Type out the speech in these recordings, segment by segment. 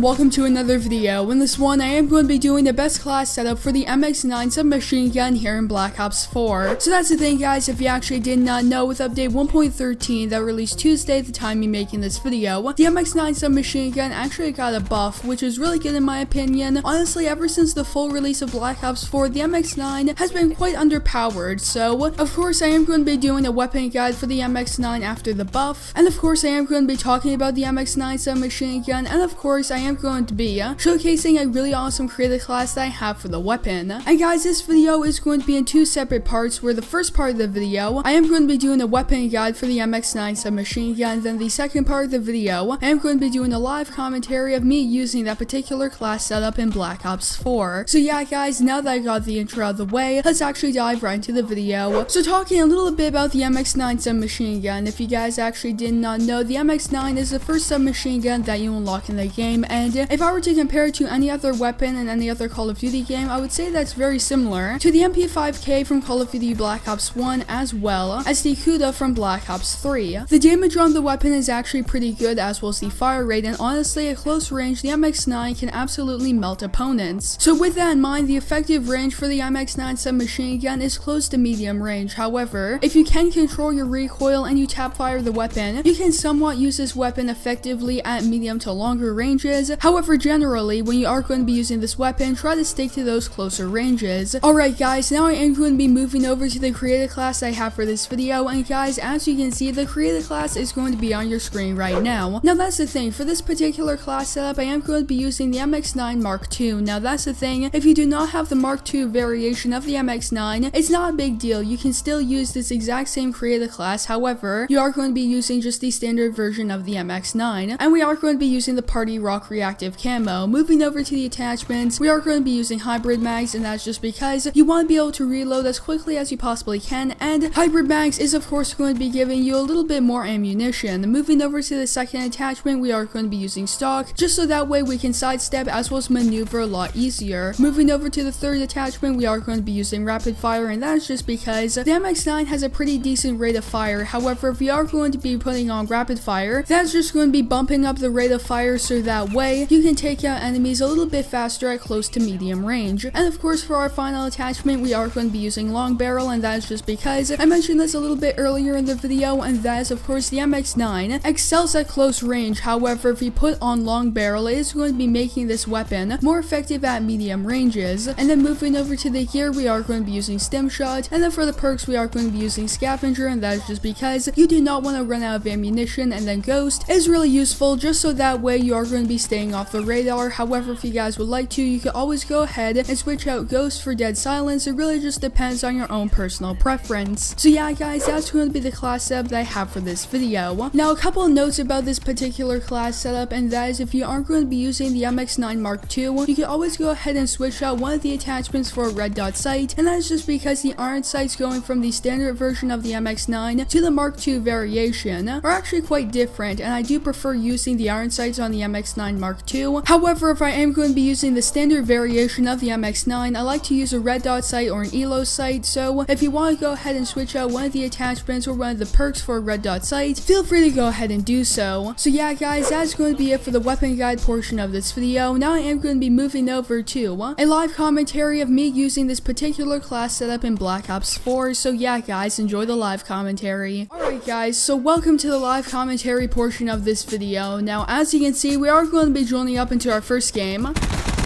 welcome to another video. In this one, I am going to be doing the best class setup for the MX-9 submachine gun here in Black Ops 4. So that's the thing, guys, if you actually did not know, with update 1.13 that released Tuesday at the time me making this video, the MX-9 submachine gun actually got a buff, which is really good in my opinion. Honestly, ever since the full release of Black Ops 4, the MX-9 has been quite underpowered, so of course I am going to be doing a weapon guide for the MX-9 after the buff, and of course I am going to be talking about the MX-9 submachine gun, and of course I am going to be showcasing a really awesome creative class that I have for the weapon. And guys, this video is going to be in two separate parts, where the first part of the video I am going to be doing a weapon guide for the MX-9 submachine gun, then the second part of the video I am going to be doing a live commentary of me using that particular class setup in Black Ops 4. So yeah guys, now that I got the intro out of the way, let's actually dive right into the video. So talking a little bit about the MX-9 submachine gun, if you guys actually did not know, the MX-9 is the first submachine gun that you unlock in the game, and if I were to compare it to any other weapon in any other Call of Duty game, I would say that's very similar to the MP5K from Call of Duty Black Ops 1 as well as the Kuda from Black Ops 3. The damage on the weapon is actually pretty good, as well as the fire rate, and honestly at close range the MX-9 can absolutely melt opponents. So with that in mind, the effective range for the MX-9 submachine gun is close to medium range. However, if you can control your recoil and you tap fire the weapon, you can somewhat use this weapon effectively at medium to longer ranges. However, generally, when you are going to be using this weapon, try to stick to those closer ranges. Alright guys, now I am going to be moving over to the creative class I have for this video, and guys, as you can see, the creative class is going to be on your screen right now. Now that's the thing, for this particular class setup, I am going to be using the MX-9 Mark II. Now that's the thing, if you do not have the Mark II variation of the MX-9, it's not a big deal, you can still use this exact same creative class. However, you are going to be using just the standard version of the MX-9, and we are going to be using the Party Rock reactive camo. Moving over to the attachments, we are going to be using hybrid mags, and that's just because you want to be able to reload as quickly as you possibly can, and hybrid mags is of course going to be giving you a little bit more ammunition. Moving over to the second attachment, we are going to be using stock, just so that way we can sidestep as well as maneuver a lot easier. Moving over to the third attachment, we are going to be using rapid fire, and that is just because the MX-9 has a pretty decent rate of fire. However, if we are going to be putting on rapid fire, that's just going to be bumping up the rate of fire, so that way you can take out enemies a little bit faster at close to medium range. And of course, for our final attachment, we are going to be using long barrel, and that is just because I mentioned this a little bit earlier in the video, and that is of course the MX-9 excels at close range. However, if you put on long barrel, it is going to be making this weapon more effective at medium ranges. And then moving over to the gear, we are going to be using stim shot, and then for the perks, we are going to be using scavenger, and that is just because you do not want to run out of ammunition. And then ghost is really useful, just so that way you are going to be staying off the radar. However, if you guys would like to, you can always go ahead and switch out ghost for dead silence. It really just depends on your own personal preference. So yeah guys, that's going to be the class setup that I have for this video. Now a couple of notes about this particular class setup, and that is if you aren't going to be using the MX-9 Mark II, you can always go ahead and switch out one of the attachments for a red dot sight, and that is just because the iron sights going from the standard version of the MX-9 to the Mark II variation are actually quite different, and I do prefer using the iron sights on the MX-9 Mark II. However, if I am going to be using the standard variation of the MX-9, I like to use a red dot sight or an ELO sight, so if you want to go ahead and switch out one of the attachments or one of the perks for a red dot sight, feel free to go ahead and do so. So yeah guys, that's going to be it for the weapon guide portion of this video. Now I am going to be moving over to a live commentary of me using this particular class setup in Black Ops 4, so yeah guys, enjoy the live commentary. Alright guys, so welcome to the live commentary portion of this video. Now as you can see, we are going to be joining up into our first game.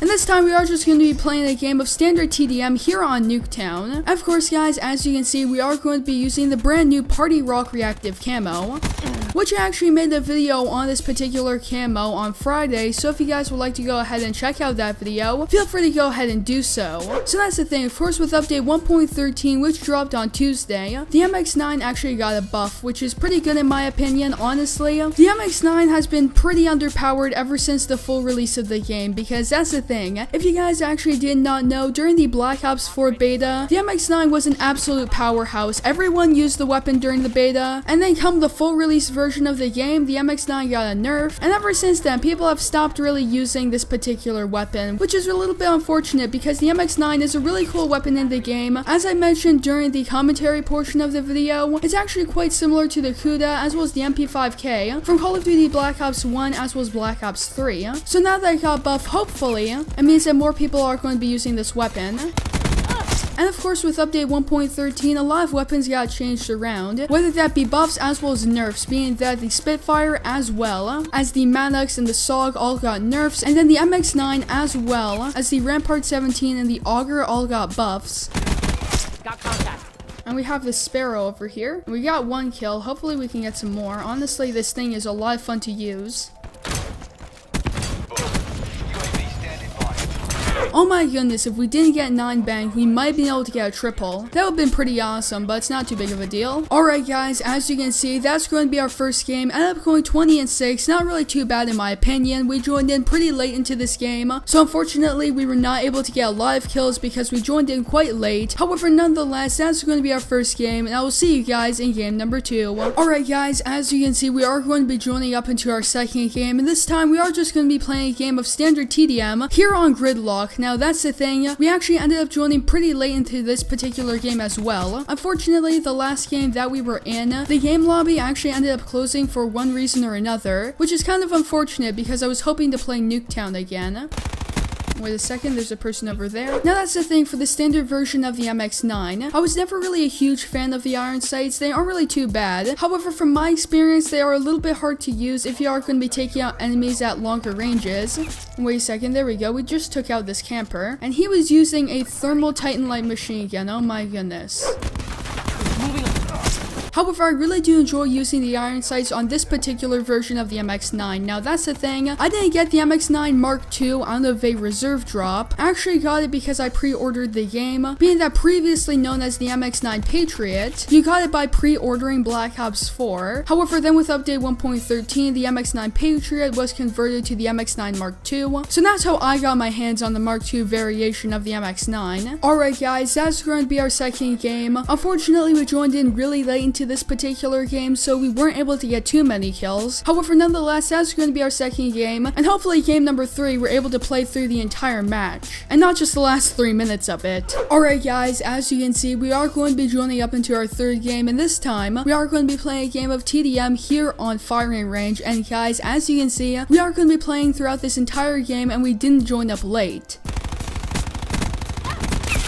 And this time we are just going to be playing a game of standard TDM here on Nuketown. Of course guys, as you can see, we are going to be using the brand new Party Rock reactive camo, which I actually made a video on this particular camo on Friday, so if you guys would like to go ahead and check out that video, feel free to go ahead and do so. So that's the thing, of course with update 1.13, which dropped on Tuesday, the MX-9 actually got a buff, which is pretty good in my opinion. Honestly, the MX-9 has been pretty underpowered ever since the full release of the game, because that's the thing, if you guys actually did not know, during the Black Ops 4 beta, the MX-9 was an absolute powerhouse. Everyone used the weapon during the beta, and then come the full release version of the game, the MX-9 got a nerf, and ever since then, people have stopped really using this particular weapon, which is a little bit unfortunate because the MX-9 is a really cool weapon in the game. As I mentioned during the commentary portion of the video, it's actually quite similar to the Kuda as well as the MP5K from Call of Duty Black Ops 1 as well as Black Ops 3. So now that it got buffed, hopefully, it means that more people are going to be using this weapon. And of course, with update 1.13, a lot of weapons got changed around, whether that be buffs as well as nerfs, being that the Spitfire as well as the Mannix and the SOG all got nerfs, and then the MX-9 as well as the Rampart 17 and the Auger all got buffs. Got contact. And we have the Sparrow over here. We got 1 kill, hopefully we can get some more. Honestly, this thing is a lot of fun to use. Oh my goodness, if we didn't get 9 bang, we might be able to get a triple. That would have been pretty awesome, but it's not too big of a deal. Alright guys, as you can see, that's going to be our first game. Ended up going 20-6, not really too bad in my opinion. We joined in pretty late into this game, so unfortunately we were not able to get a lot of kills because we joined in quite late. However, nonetheless, that's going to be our first game, and I will see you guys in game number 2. Alright guys, as you can see, we are going to be joining up into our second game, and this time we are just going to be playing a game of standard TDM here on Gridlock. Now that's the thing, we actually ended up joining pretty late into this particular game as well. Unfortunately, the last game that we were in, the game lobby actually ended up closing for one reason or another, which is kind of unfortunate because I was hoping to play Nuketown again. Wait a second, there's a person over there. Now that's the thing for the standard version of the MX-9. I was never really a huge fan of the iron sights. They aren't really too bad. However, from my experience, they are a little bit hard to use if you are going to be taking out enemies at longer ranges. Wait a second, there we go. We just took out this camper. And he was using a thermal Titan light machine gun. Oh my goodness. However, I really do enjoy using the iron sights on this particular version of the MX-9. Now that's the thing, I didn't get the MX-9 Mark II out of a reserve drop. I actually got it because I pre-ordered the game, being that previously known as the MX-9 Patriot. You got it by pre-ordering Black Ops 4. However, then with update 1.13, the MX-9 Patriot was converted to the MX-9 Mark II. So that's how I got my hands on the Mark II variation of the MX-9. Alright guys, that's going to be our second game. Unfortunately, we joined in really late into this particular game, so we weren't able to get too many kills. However, nonetheless, that's going to be our second game, and hopefully game number 3 we're able to play through the entire match, and not just the last 3 minutes of it. Alright guys, as you can see, we are going to be joining up into our third game, and this time, we are going to be playing a game of TDM here on Firing Range, and guys, as you can see, we are going to be playing throughout this entire game, and we didn't join up late.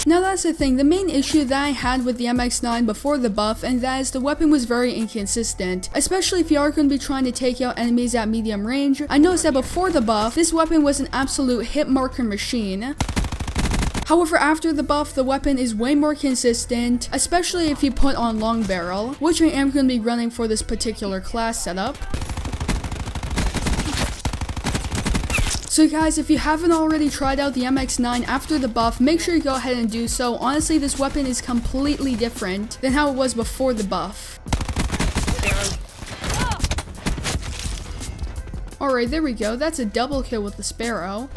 Now that's the thing, the main issue that I had with the MX-9 before the buff, and that is the weapon was very inconsistent, especially if you are going to be trying to take out enemies at medium range. I noticed that before the buff, this weapon was an absolute hit marker machine. However, after the buff, the weapon is way more consistent, especially if you put on long barrel, which I am going to be running for this particular class setup. So guys, if you haven't already tried out the MX-9 after the buff, make sure you go ahead and do so. Honestly, this weapon is completely different than how it was before the buff. Alright, there we go. That's a double kill with the Sparrow.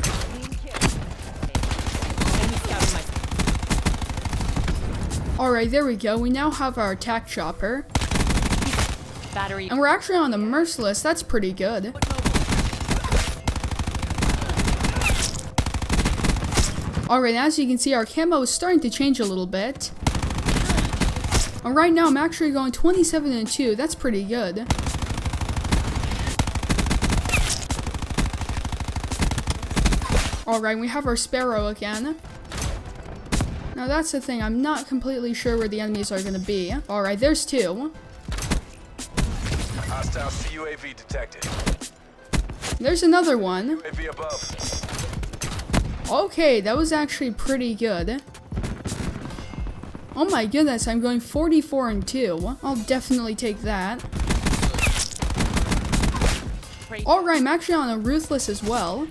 Alright, there we go. We now have our attack chopper. And we're actually on the Merciless. That's pretty good. Alright, as you can see, our camo is starting to change a little bit. Right now, I'm actually going 27-2. That's pretty good. Alright, we have our Sparrow again. Now that's the thing, I'm not completely sure where the enemies are going to be. Alright, there's 2. Hostile CUAV detected. There's another one. UAV above. Okay, that was actually pretty good. Oh my goodness, I'm going 44-2. I'll definitely take that. Alright, I'm actually on a Ruthless as well.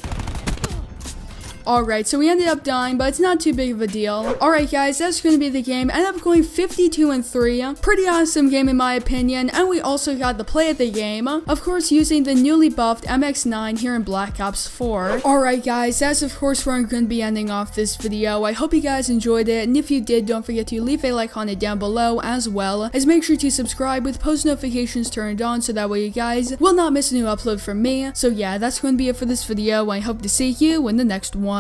Alright, so we ended up dying, but it's not too big of a deal. Alright guys, that's going to be the game. Ended up going 52-3. Pretty awesome game in my opinion, and we also got the play of the game. Of course, using the newly buffed MX-9 here in Black Ops 4. Alright guys, that's of course where I'm going to be ending off this video. I hope you guys enjoyed it, and if you did, don't forget to leave a like on it down below, as well as make sure to subscribe with post notifications turned on so that way you guys will not miss a new upload from me. So yeah, that's going to be it for this video. I hope to see you in the next one.